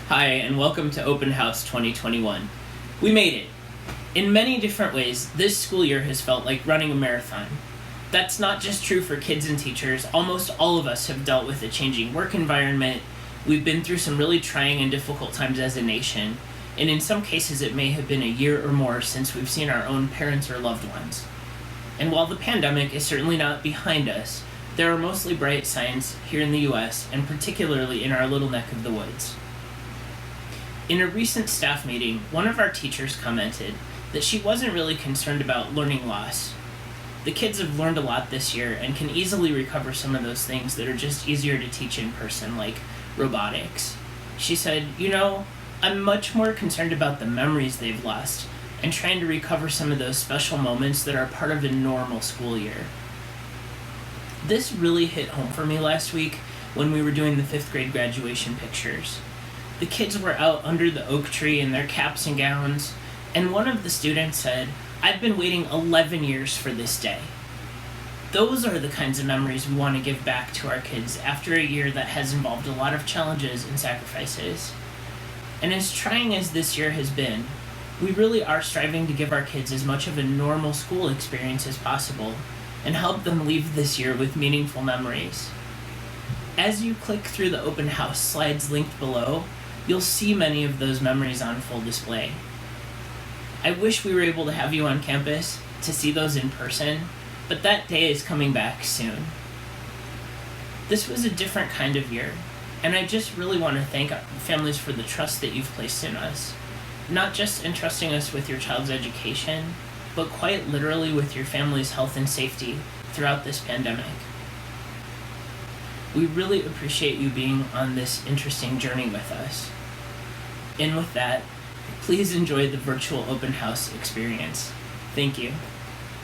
Hi, and welcome to Open House 2021. We made it. In many different ways, this school year has felt like running a marathon. That's not just true for kids and teachers. Almost all of us have dealt with a changing work environment. We've been through some really trying and difficult times as a nation, and in some cases it may have been a year or more since we've seen our own parents or loved ones. And while the pandemic is certainly not behind us, there are mostly bright signs here in the US, and particularly in our little neck of the woods. In a recent staff meeting, one of our teachers commented that she wasn't really concerned about learning loss. The kids have learned a lot this year and can easily recover some of those things that are just easier to teach in person, like robotics. She said, I'm much more concerned about the memories they've lost and trying to recover some of those special moments that are part of a normal school year. This really hit home for me last week when we were doing the 5th grade graduation pictures. The kids were out under the oak tree in their caps and gowns, and one of the students said, "I've been waiting 11 years for this day." Those are the kinds of memories we want to give back to our kids after a year that has involved a lot of challenges and sacrifices. And as trying as this year has been, we really are striving to give our kids as much of a normal school experience as possible and help them leave this year with meaningful memories. As you click through the open house slides linked below, you'll see many of those memories on full display. I wish we were able to have you on campus to see those in person, but that day is coming back soon. This was a different kind of year, and I just really want to thank families for the trust that you've placed in us, not just entrusting us with your child's education, but quite literally with your family's health and safety throughout this pandemic. We really appreciate you being on this interesting journey with us. And with that, please enjoy the virtual open house experience. Thank you.